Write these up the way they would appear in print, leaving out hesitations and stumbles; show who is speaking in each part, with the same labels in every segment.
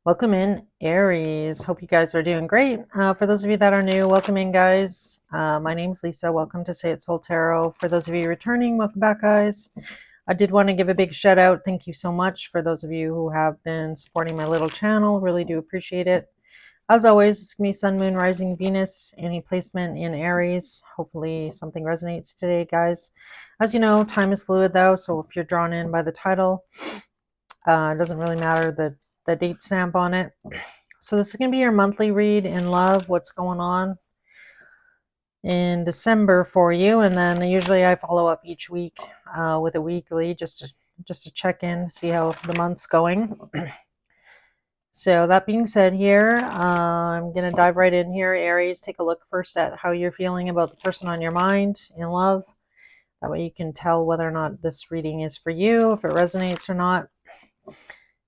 Speaker 1: Welcome in, Aries. Hope you guys are doing great. For those of you that are new, welcome in, guys. My name's Lisa. Welcome to Say It Soul Tarot. For those of you returning, welcome back, guys. I did want to give a big shout out. Thank you so much for those of you who have been supporting my little channel. Really do appreciate it. As always, it's me, Sun, Moon, Rising, Venus, any placement in Aries. Hopefully something resonates today, guys. As you know, time is fluid, though, so if you're drawn in by the title, it doesn't really matter the date stamp on it. So this is going to be your monthly read in love, what's going on in December for you. And then usually I follow up each week with a weekly just to check in, see how the month's going. So that being said here, I'm going to dive right in here. Aries, take a look first at how you're feeling about the person on your mind in love. That way you can tell whether or not this reading is for you, if it resonates or not.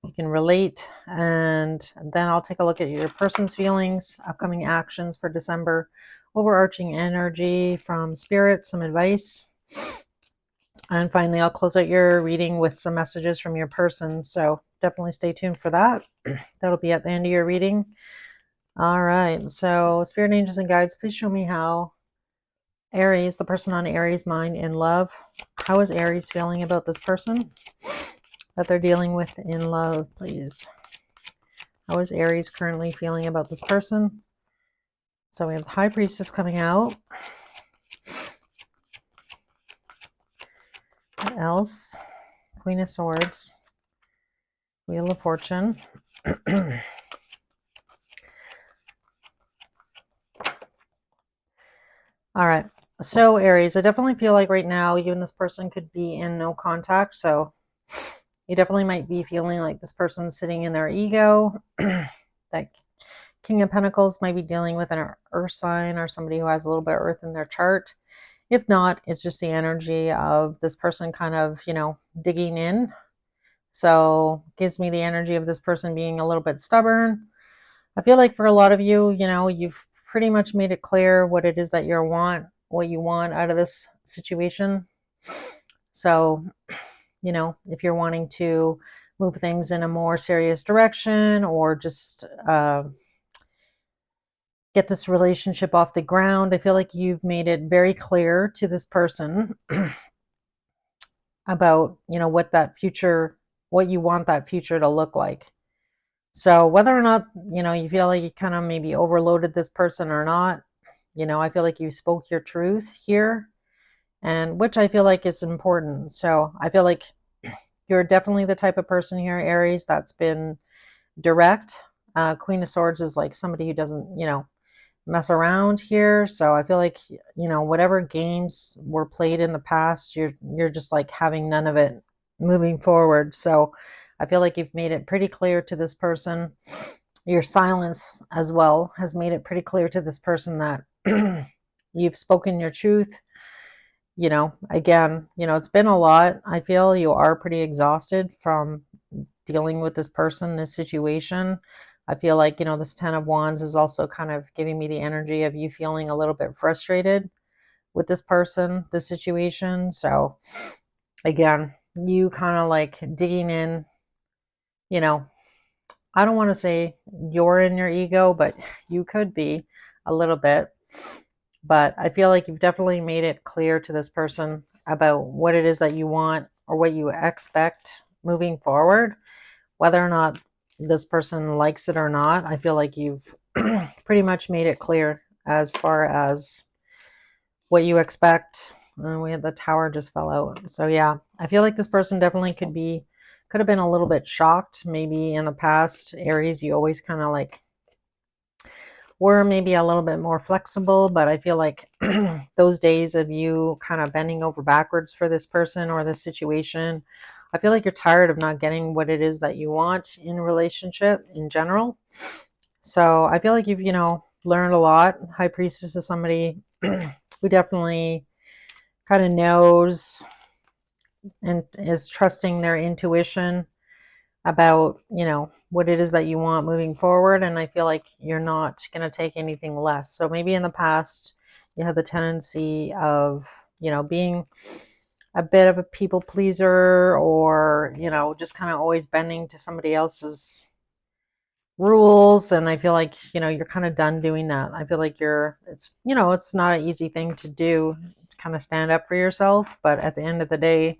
Speaker 1: You can relate, and then I'll take a look at your person's feelings, upcoming actions for December, overarching energy from spirit, some advice. And finally, I'll close out your reading with some messages from your person. So definitely stay tuned for that. That'll be at the end of your reading. All right. So spirit angels and guides, please show me how Aries, the person on Aries' mind in love, how is Aries feeling about this person that they're dealing with in love, please? How is Aries currently feeling about this person? So we have the High Priestess coming out. What else? Queen of Swords. Wheel of Fortune. All right. So Aries, I definitely feel like right now you and this person could be in no contact. So you definitely might be feeling like this person's sitting in their ego. That King of Pentacles might be dealing with an earth sign or somebody who has a little bit of earth in their chart. If not, it's just the energy of this person kind of, digging in. So gives me the energy of this person being a little bit stubborn. I feel like for a lot of you, you've pretty much made it clear what it is that what you want out of this situation. So, if you're wanting to move things in a more serious direction or just get this relationship off the ground, I feel like you've made it very clear to this person about, what you want that future to look like. So whether or not, you feel like you kind of maybe overloaded this person or not, I feel like you spoke your truth here, and which I feel like is important. So I feel like you're definitely the type of person here, Aries, that's been direct. Queen of Swords is like somebody who doesn't, mess around here. So I feel like, whatever games were played in the past, you're just like having none of it moving forward. So I feel like you've made it pretty clear to this person. Your silence as well has made it pretty clear to this person that you've spoken your truth. Again, it's been a lot. I feel you are pretty exhausted from dealing with this person, this situation. I feel like, this Ten of Wands is also kind of giving me the energy of you feeling a little bit frustrated with this person, this situation. So again, you kind of like digging in, I don't want to say you're in your ego, but you could be a little bit. But I feel like you've definitely made it clear to this person about what it is that you want or what you expect moving forward. Whether or not this person likes it or not, I feel like you've pretty much made it clear as far as what you expect. And we had the Tower just fell out. So yeah, I feel like this person definitely could have been a little bit shocked. Maybe in the past, Aries, you always kind of like were maybe a little bit more flexible, but I feel like those days of you kind of bending over backwards for this person or this situation, I feel like you're tired of not getting what it is that you want in a relationship in general. So I feel like you've, learned a lot. High Priestess is somebody who definitely kind of knows and is trusting their intuition about, what it is that you want moving forward. And I feel like you're not going to take anything less. So maybe in the past, you had the tendency of, being a bit of a people pleaser or, just kind of always bending to somebody else's rules, and I feel like, you're kind of done doing that. I feel like it's not an easy thing to do, to kind of stand up for yourself, but at the end of the day,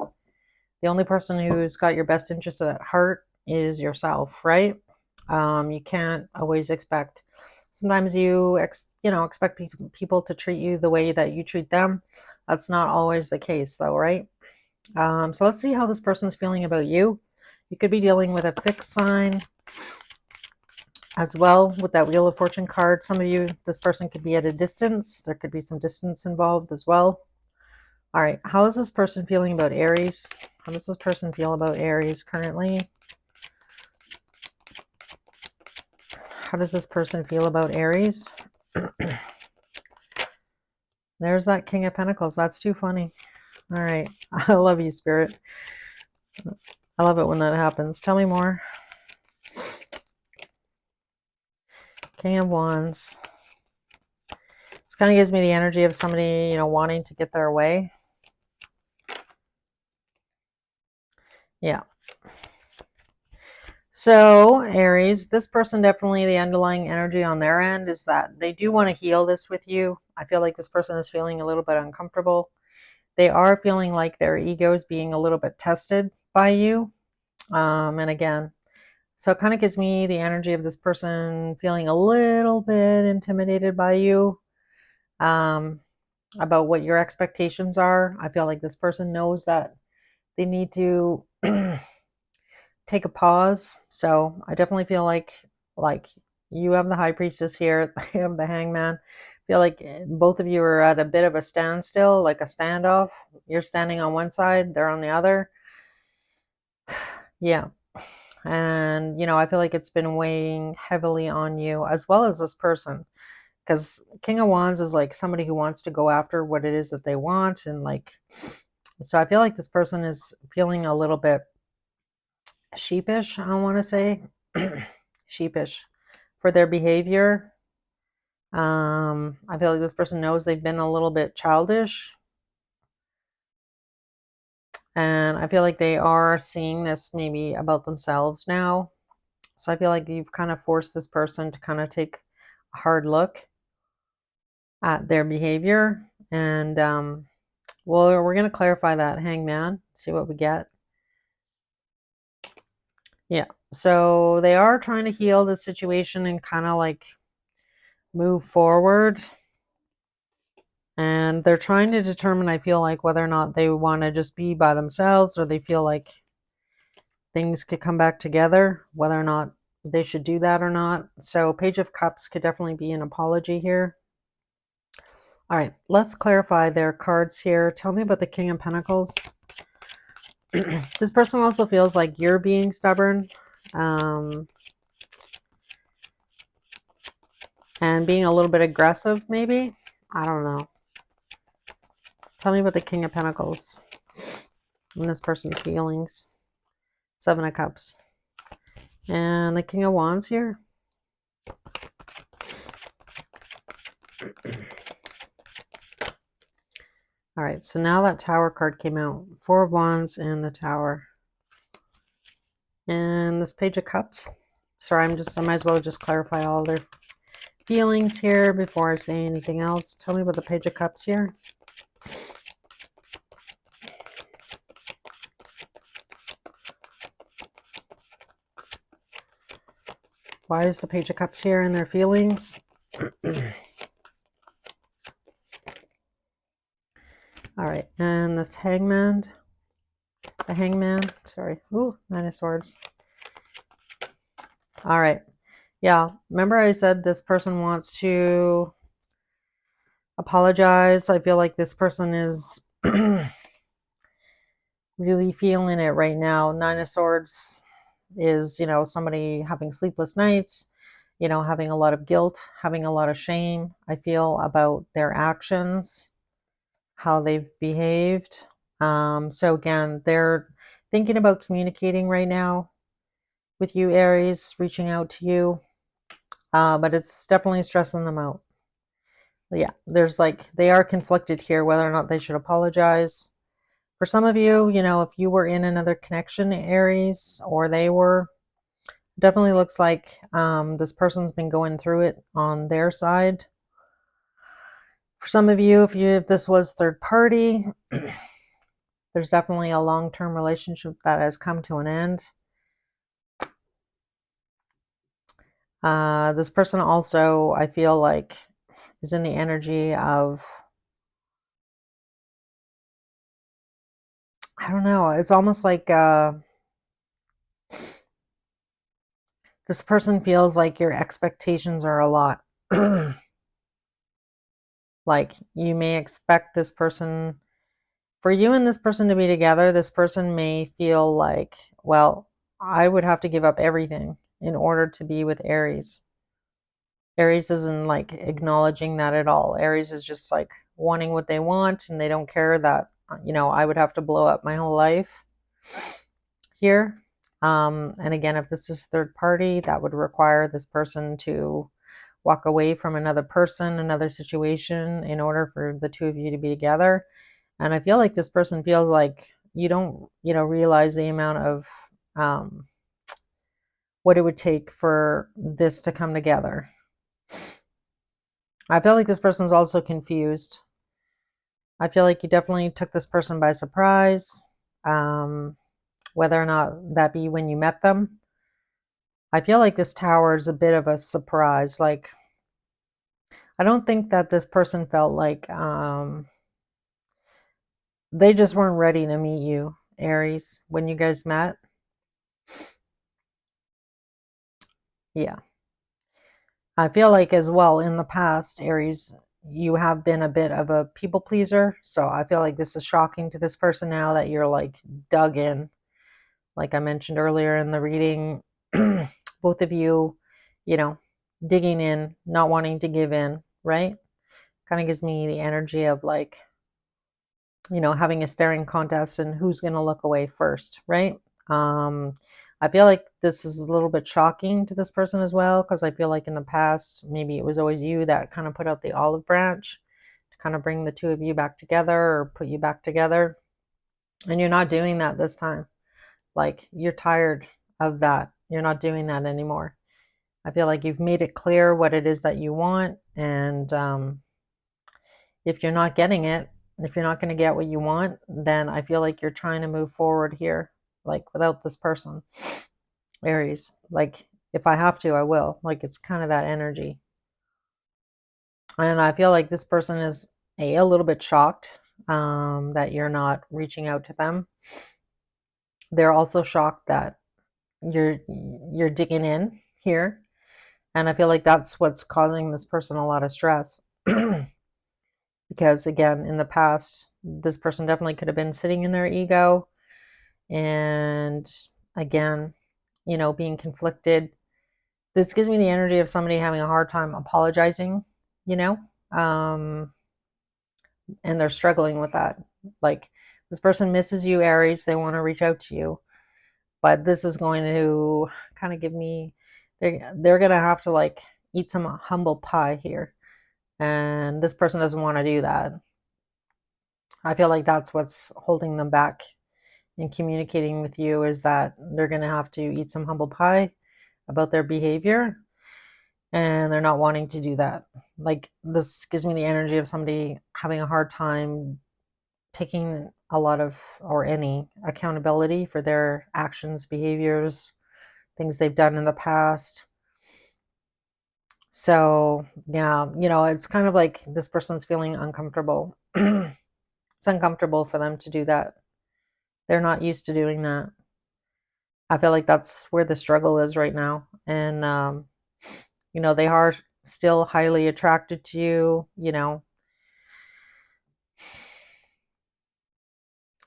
Speaker 1: the only person who's got your best interest at heart is yourself, right? You can't always expect. Sometimes expect people to treat you the way that you treat them. That's not always the case, though, right? So let's see how this person's feeling about you. You could be dealing with a fixed sign as well with that Wheel of Fortune card. Some of you, this person could be at a distance. There could be some distance involved as well. All right, how is this person feeling about Aries? How does this person feel about Aries currently? How does this person feel about Aries? There's that King of Pentacles. That's too funny. All right. I love you, Spirit. I love it when that happens. Tell me more. King of Wands. This kind of gives me the energy of somebody, wanting to get their way. Yeah. So, Aries, this person definitely, the underlying energy on their end is that they do want to heal this with you. I feel like this person is feeling a little bit uncomfortable. They are feeling like their ego is being a little bit tested by you. And again, so it kind of gives me the energy of this person feeling a little bit intimidated by you, about what your expectations are. I feel like this person knows that they need to take a pause. So I definitely feel like you have the High Priestess here, I have the Hangman. I feel like both of you are at a bit of a standstill, like a standoff. You're standing on one side, they're on the other. Yeah. And I feel like it's been weighing heavily on you as well as this person, because King of Wands is like somebody who wants to go after what it is that they want, and so I feel like this person is feeling a little bit sheepish, I want to say. Sheepish for their behavior. I feel like this person knows they've been a little bit childish, and I feel like they are seeing this maybe about themselves now. So I feel like you've kind of forced this person to kind of take a hard look at their behavior. And well, we're going to clarify that, Hangman, see what we get. Yeah, so they are trying to heal the situation and kind of like move forward. And they're trying to determine, I feel like, whether or not they want to just be by themselves, or they feel like things could come back together, whether or not they should do that or not. So Page of Cups could definitely be an apology here. All right, let's clarify their cards here. Tell me about the King of Pentacles. This person also feels like you're being stubborn, and being a little bit aggressive, maybe. I don't know. Tell me about the King of Pentacles and this person's feelings. Seven of Cups. And the King of Wands here. All right, so now that Tower card came out. Four of Wands and the Tower. And this Page of Cups. Sorry, I might as well just clarify all their feelings here before I say anything else. Tell me about the Page of Cups here. Why is the Page of Cups here in their feelings? All right, and this Hangman. The Hangman, sorry. Ooh, Nine of Swords. All right. Yeah, remember I said this person wants to apologize. I feel like this person is really feeling it right now. Nine of Swords is, somebody having sleepless nights, having a lot of guilt, having a lot of shame, I feel, about their actions, how they've behaved. So again, they're thinking about communicating right now with you, Aries, reaching out to you, but it's definitely stressing them out. Yeah, they are conflicted here whether or not they should apologize. For some of you, if you were in another connection, Aries, or they were, Definitely looks like this person's been going through it on their side. For some of you, if this was third party, there's definitely a long-term relationship that has come to an end. This person also, I feel like, is in the energy of, I don't know, it's almost like this person feels like your expectations are a lot. Like you may expect this person, for you and this person to be together, this person may feel like, well, I would have to give up everything in order to be with Aries. Aries isn't like acknowledging that at all. Aries is just like wanting what they want, and they don't care that, I would have to blow up my whole life here. And again, if this is third party, that would require this person to walk away from another person, another situation, in order for the two of you to be together. And I feel like this person feels like you don't, realize the amount of what it would take for this to come together. I feel like this person's also confused. I feel like you definitely took this person by surprise, whether or not that be when you met them. I feel like this tower is a bit of a surprise. Like, I don't think that this person felt like they just weren't ready to meet you, Aries, when you guys met. Yeah. I feel like as well in the past, Aries, you have been a bit of a people pleaser. So I feel like this is shocking to this person now that you're like dug in. Like I mentioned earlier in the reading, both of you, you know, digging in, not wanting to give in, right? Kind of gives me the energy of like, having a staring contest and who's going to look away first, right? Um, I feel like this is a little bit shocking to this person as well, because I feel like in the past, maybe it was always you that kind of put out the olive branch to kind of bring the two of you back together or put you back together. And you're not doing that this time. Like, you're tired of that. You're not doing that anymore. I feel like you've made it clear what it is that you want. And if you're not getting it, if you're not going to get what you want, then I feel like you're trying to move forward here, like without this person, Aries. Like, if I have to, I will. Like, it's kind of that energy. And I feel like this person is a little bit shocked that you're not reaching out to them. They're also shocked that you're digging in here. And I feel like that's what's causing this person a lot of stress. Because again, in the past, this person definitely could have been sitting in their ego and again, being conflicted. This gives me the energy of somebody having a hard time apologizing, you know, um, and they're struggling with that. Like, this person misses you, Aries. They want to reach out to you, but this is going to kind of give me, they're going to have to like eat some humble pie here. And this person doesn't want to do that. I feel like that's what's holding them back in communicating with you, is that they're going to have to eat some humble pie about their behavior, and they're not wanting to do that. Like, this gives me the energy of somebody having a hard time taking a lot of, or any, accountability for their actions, behaviors, things they've done in the past. So yeah, it's kind of like this person's feeling uncomfortable. It's uncomfortable for them to do that. They're not used to doing that. I feel like that's where the struggle is right now. And, they are still highly attracted to you,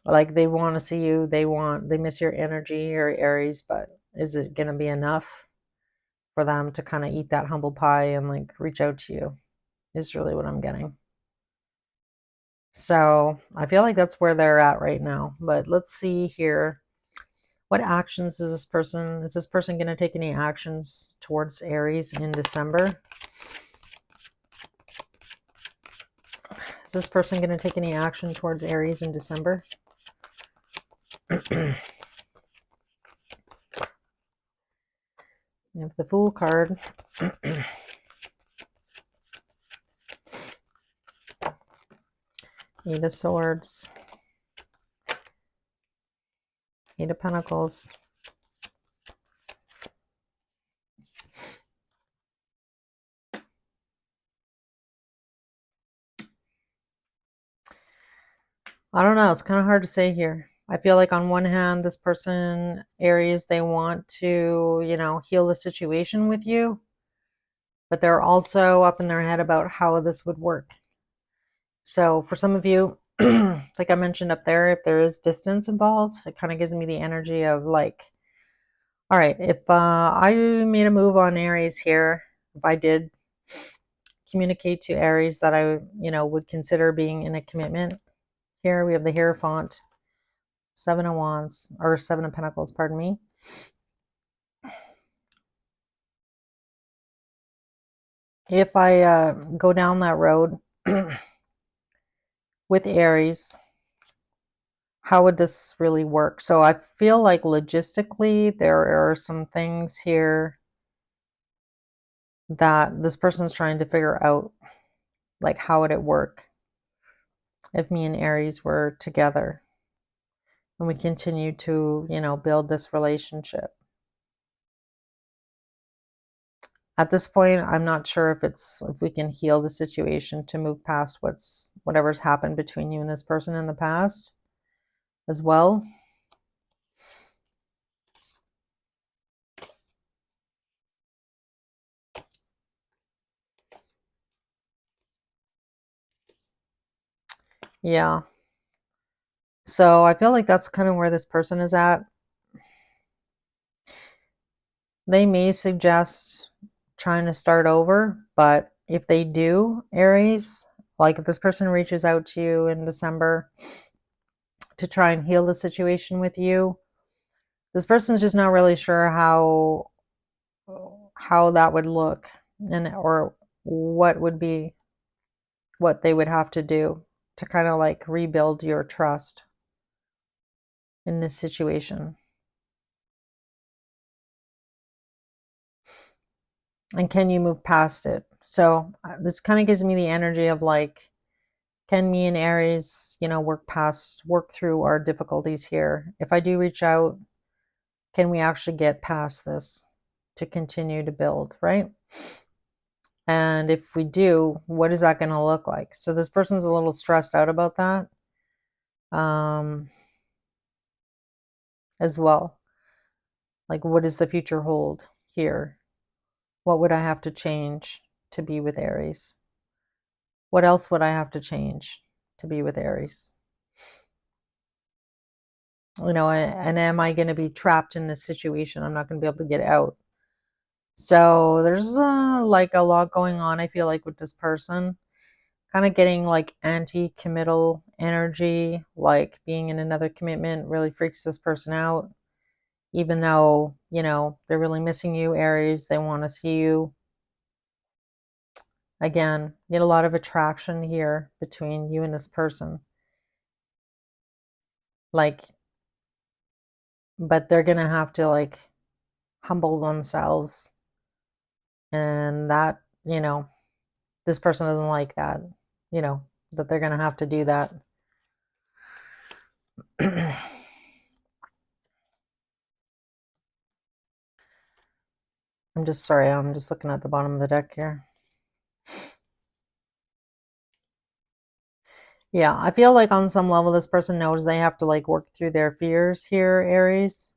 Speaker 1: like they want to see you. They miss your energy, your Aries, but is it going to be enough for them to kind of eat that humble pie and like reach out to you, is really what I'm getting. So I feel like that's where they're at right now. But let's see here. What actions is this person going to take any actions towards Aries in December? Is this person going to take any action towards Aries in December? have the Fool card. Eight of Swords. Eight of Pentacles. I don't know. It's kind of hard to say here. I feel like on one hand, this person, Aries, they want to, heal the situation with you, but they're also up in their head about how this would work. So for some of you, like I mentioned up there, if there is distance involved, it kind of gives me the energy of like, all right, if I made a move on Aries here, if I did communicate to Aries that I, would consider being in a commitment, here we have the Hierophant, Seven of Wands, or Seven of Pentacles, pardon me. If I go down that road with Aries, how would this really work? So I feel like logistically there are some things here that this person's trying to figure out, like how would it work if me and Aries were together and we continue to, build this relationship. At this point, I'm not sure if we can heal the situation to move past whatever's happened between you and this person in the past as well. Yeah. So I feel like that's kind of where this person is at. They may suggest trying to start over, but if they do, Aries, like if this person reaches out to you in December to try and heal the situation with you, this person's just not really sure how that would look, or what they would have to do to kind of like rebuild your trust in this situation. And can you move past it? So this kind of gives me the energy of like, can me and Aries, work through our difficulties here? If I do reach out, can we actually get past this to continue to build, right? And if we do, what is that going to look like? So this person's a little stressed out about that as well. Like, what does the future hold here? What would I have to change to be with Aries? What else would I have to change to be with Aries? And am I going to be trapped in this situation? I'm not going to be able to get out. So there's like a lot going on, I feel like, with this person. Kind of getting like anti-committal energy, like being in another commitment really freaks this person out. Even though, they're really missing you, Aries, they want to see you. Again, get a lot of attraction here between you and this person. Like, but they're going to have to like humble themselves. And that, this person doesn't like that, that they're going to have to do that. I'm just sorry, I'm just looking at the bottom of the deck here. Yeah, I feel like on some level this person knows they have to like work through their fears here, Aries.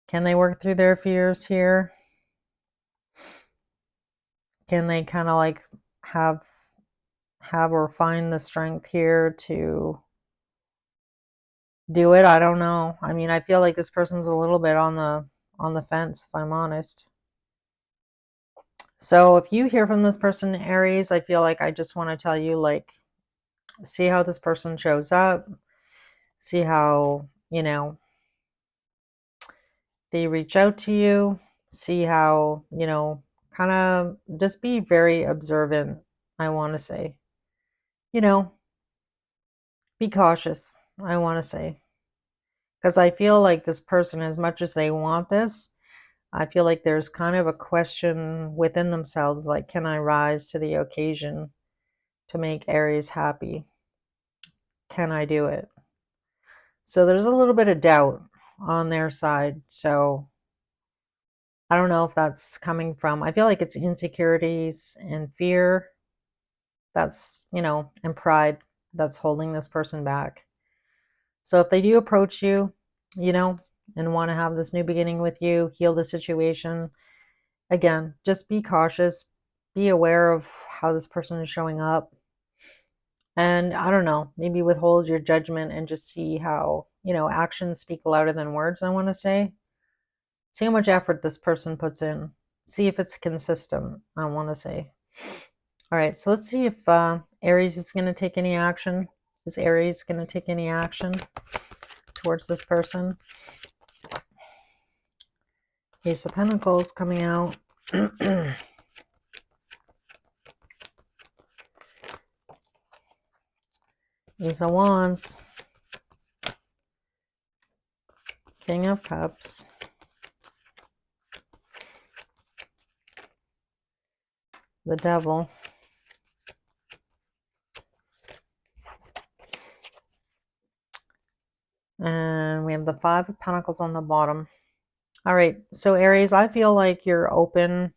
Speaker 1: Can they work through their fears here? Can they kind of like have or find the strength here to do it? I don't know. I mean, I feel like this person's a little bit on the fence, if I'm honest. So if you hear from this person, Aries, I feel like I just want to tell you, like, see how this person shows up, see how, they reach out to you, see how, kind of just be very observant, I want to say. Be cautious, I want to say. Because I feel like this person, as much as they want this, I feel like there's kind of a question within themselves, like, can I rise to the occasion to make Aries happy? Can I do it? So there's a little bit of doubt on their side. So I don't know if that's coming from, I feel like it's insecurities and fear that's, and pride that's holding this person back. So if they do approach you, and want to have this new beginning with you, heal the situation, again, just be cautious, be aware of how this person is showing up. And I don't know, maybe withhold your judgment and just see how, actions speak louder than words, I want to say. See how much effort this person puts in. See if it's consistent, I want to say. All right, so let's see if Aries is going to take any action. Is Aries going to take any action towards this person? Ace of Pentacles coming out. Ace of Wands. King of Cups. The Devil. And we have the Five of Pentacles on the bottom. All right, so Aries, I feel like you're open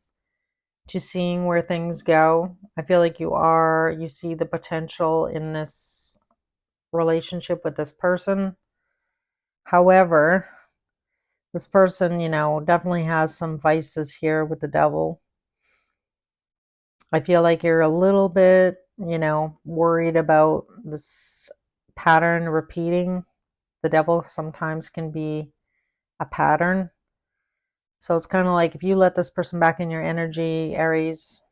Speaker 1: to seeing where things go. I feel like you see the potential in this relationship with this person. However, this person, definitely has some vices here with the Devil. I feel like you're a little bit, worried about this pattern repeating. The Devil sometimes can be a pattern. So it's kind of like if you let this person back in your energy, Aries,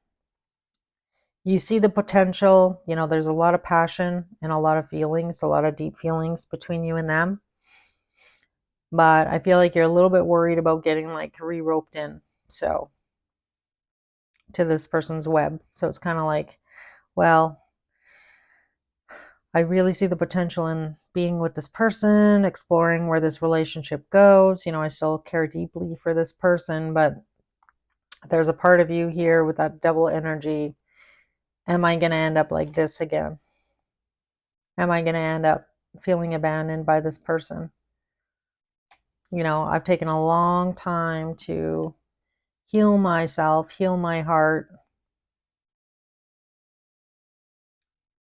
Speaker 1: you see the potential. There's a lot of passion and a lot of feelings, a lot of deep feelings between you and them. But I feel like you're a little bit worried about getting like re-roped in. So to this person's web. So it's kind of like, well, I really see the potential in being with this person, exploring where this relationship goes. I still care deeply for this person, but there's a part of you here with that Devil energy. Am I going to end up like this again? Am I going to end up feeling abandoned by this person? I've taken a long time to heal myself, heal my heart.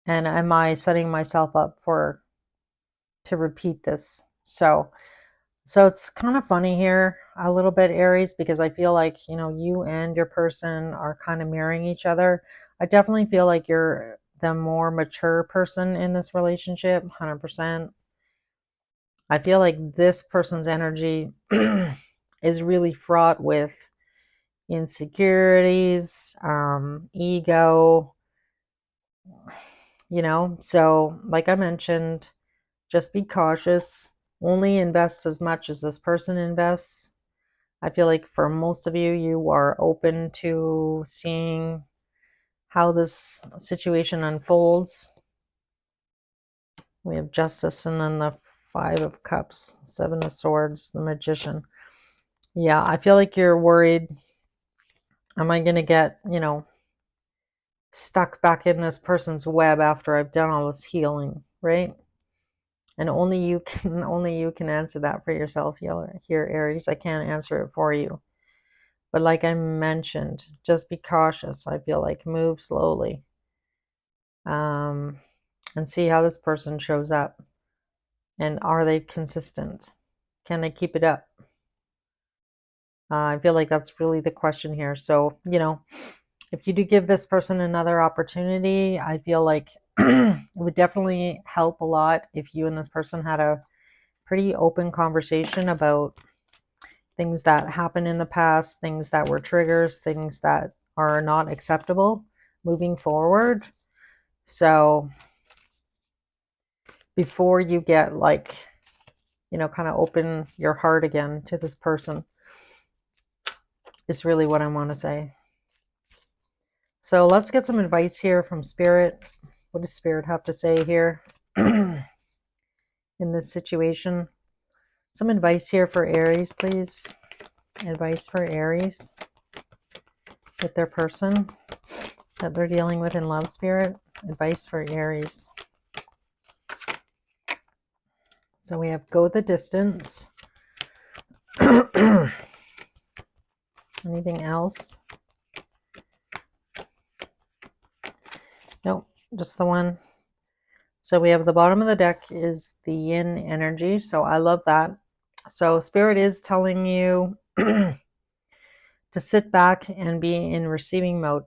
Speaker 1: And am I setting myself up to repeat this? So it's kind of funny here a little bit, Aries, because I feel like, you and your person are kind of mirroring each other. I definitely feel like you're the more mature person in this relationship, 100%. I feel like this person's energy is really fraught with insecurities, ego, So like I mentioned, just be cautious. Only invest as much as this person invests. I feel like for most of you, you are open to seeing how this situation unfolds. We have Justice and then the Five of Cups, Seven of Swords, the Magician. Yeah, I feel like you're worried. Am I going to get, stuck back in this person's web after I've done all this healing, right? And only you can answer that for yourself here, Aries. I can't answer it for you. But like I mentioned, just be cautious. I feel like move slowly. And see how this person shows up. And are they consistent? Can they keep it up? I feel like that's really the question here. So, if you do give this person another opportunity, I feel like it would definitely help a lot if you and this person had a pretty open conversation about things that happened in the past, things that were triggers, things that are not acceptable moving forward. So before you get kind of open your heart again to this person is really what I want to say. So let's get some advice here from Spirit. What does Spirit have to say here in this situation? Some advice here for Aries, please. Advice for Aries with their person that they're dealing with in love, spirit. Advice for Aries. So we have go the distance. Anything else? Nope, just the one. So we have the bottom of the deck is the yin energy. So I love that. So spirit is telling you to sit back and be in receiving mode.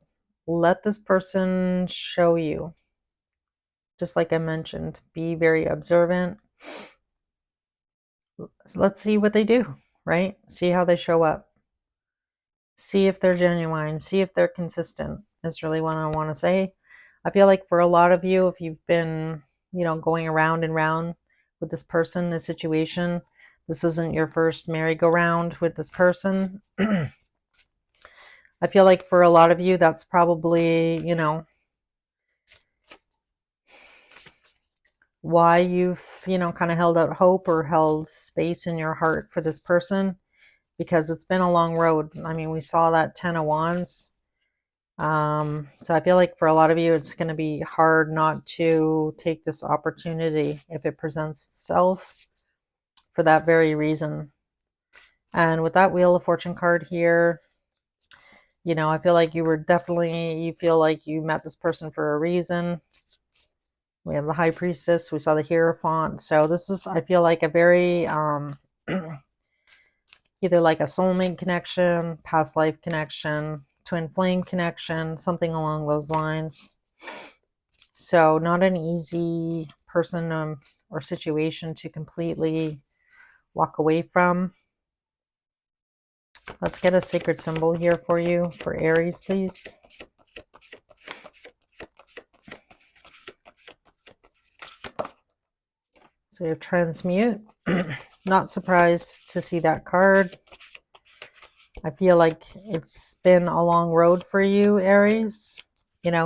Speaker 1: Let this person show you. Just like I mentioned, be very observant. Let's see what they do, right? See how they show up. See if they're genuine. See if they're consistent is really what I want to say. I feel like for a lot of you, if you've been, going around and round with this person, this situation, this isn't your first merry-go-round with this person. I feel like for a lot of you, that's probably, why you've, kind of held out hope or held space in your heart for this person, because it's been a long road. I mean, we saw that 10 of Wands. So I feel like for a lot of you, it's going to be hard not to take this opportunity if it presents itself for that very reason. And with that Wheel of Fortune card here, I feel like you feel like you met this person for a reason. We have the High Priestess. We saw the Hierophant. So this is, I feel like, a very, either like a soulmate connection, past life connection, twin flame connection, something along those lines. So not an easy person or situation to completely walk away from. Let's get a sacred symbol here for you, for Aries, please. So you have transmute. Not surprised to see that card. I feel like it's been a long road for you, Aries.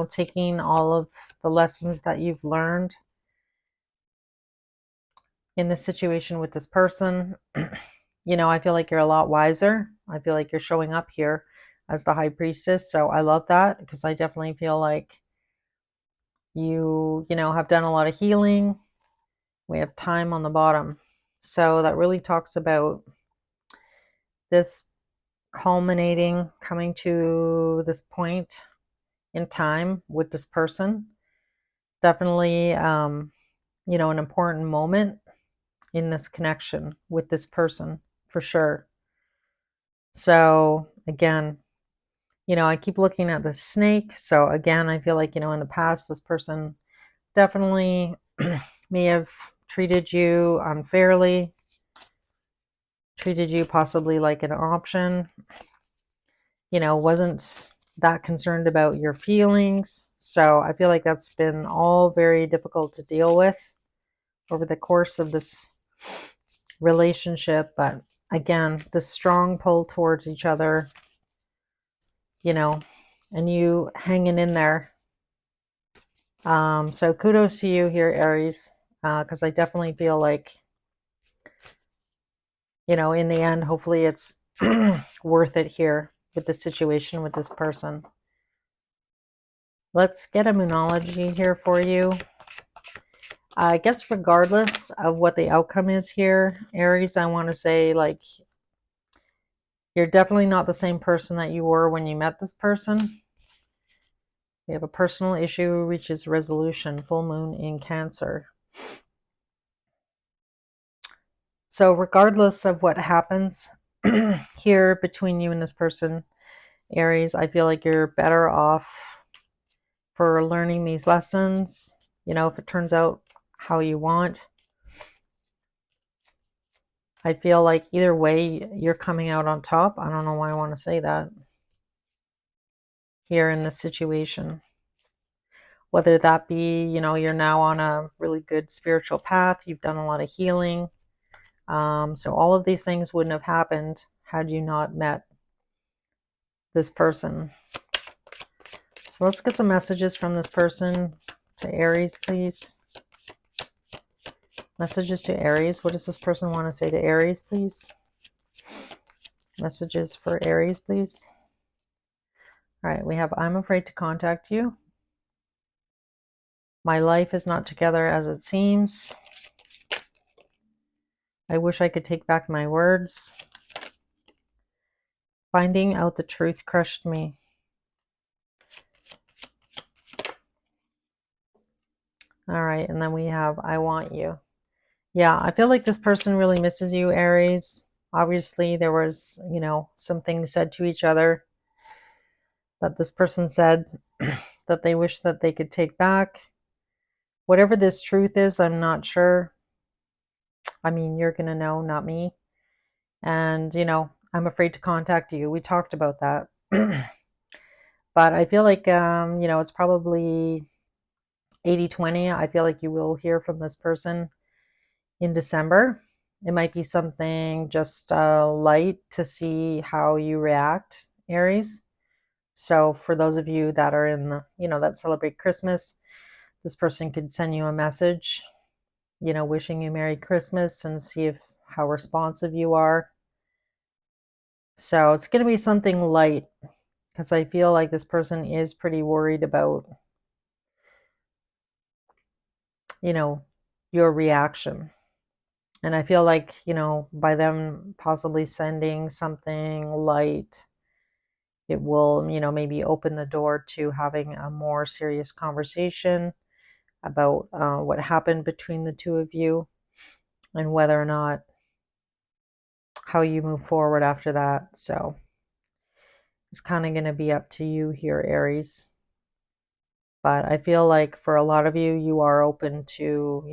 Speaker 1: Taking all of the lessons that you've learned in this situation with this person. I feel like you're a lot wiser. I feel like you're showing up here as the High Priestess. So I love that, because I definitely feel like you have done a lot of healing. We have time on the bottom. So that really talks about this culminating, coming to this point in time with this person. Definitely, an important moment in this connection with this person, for sure. So again, I keep looking at the snake. So again, I feel like, in the past, this person definitely may have treated you unfairly, treated you possibly like an option, wasn't that concerned about your feelings. So I feel like that's been all very difficult to deal with over the course of this relationship. But again, the strong pull towards each other, and you hanging in there. So kudos to you here, Aries, because I definitely feel like, in the end, hopefully it's worth it here with the situation with this person. Let's get a Moonology here for you. I guess regardless of what the outcome is here, Aries, I want to say, like, you're definitely not the same person that you were when you met this person. We have a personal issue reaches resolution, full moon in Cancer. So regardless of what happens here between you and this person, Aries, I feel like you're better off for learning these lessons, if it turns out how you want. I feel like either way, you're coming out on top. I don't know why I want to say that here in this situation. Whether that be, you're now on a really good spiritual path, you've done a lot of healing. So all of these things wouldn't have happened had you not met this person. So let's get some messages from this person to Aries, please. Messages to Aries. What does this person want to say to Aries, please? Messages for Aries, please. All right, we have I'm afraid to contact you. My life is not together as it seems. I wish I could take back my words. Finding out the truth crushed me. All right, and then we have I want you. Yeah, I feel like this person really misses you, Aries. Obviously, there was, some things said to each other that this person said that they wish that they could take back. Whatever this truth is, I'm not sure. I mean, you're going to know, not me. And, I'm afraid to contact you. We talked about that. But I feel like, it's probably 80-20. I feel like you will hear from this person in December. It might be something just light to see how you react, Aries. So for those of you that are in the, that celebrate Christmas, this person could send you a message, wishing you Merry Christmas and see how responsive you are. So it's going to be something light because I feel like this person is pretty worried about, your reaction. And I feel like, by them possibly sending something light, it will, maybe open the door to having a more serious conversation about what happened between the two of you and whether or not how you move forward after that. So it's kind of going to be up to you here, Aries. But I feel like for a lot of you, you are open to,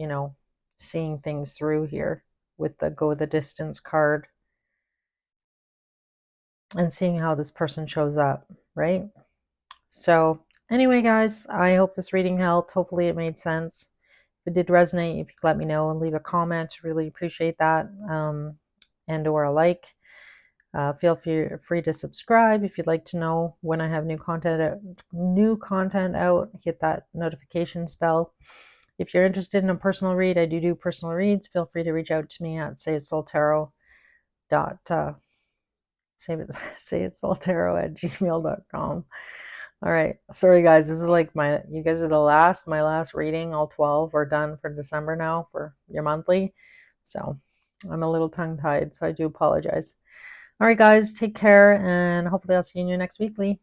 Speaker 1: seeing things through here with the go the distance card and seeing how this person shows up, right? So anyway, guys, I hope this reading helped. Hopefully it made sense. If it did resonate, if you could let me know and leave a comment, really appreciate that. And or a like. Feel free to subscribe if you'd like to know when I have new content out. Hit that notification bell. If you're interested in a personal read, I do personal reads. Feel free to reach out to me at sayitsoltarot@gmail.com. All right. Sorry guys, this is like you guys are my last reading. All 12 are done for December now for your monthly. So I'm a little tongue-tied, so I do apologize. All right, guys, take care, and hopefully I'll see you in your next weekly.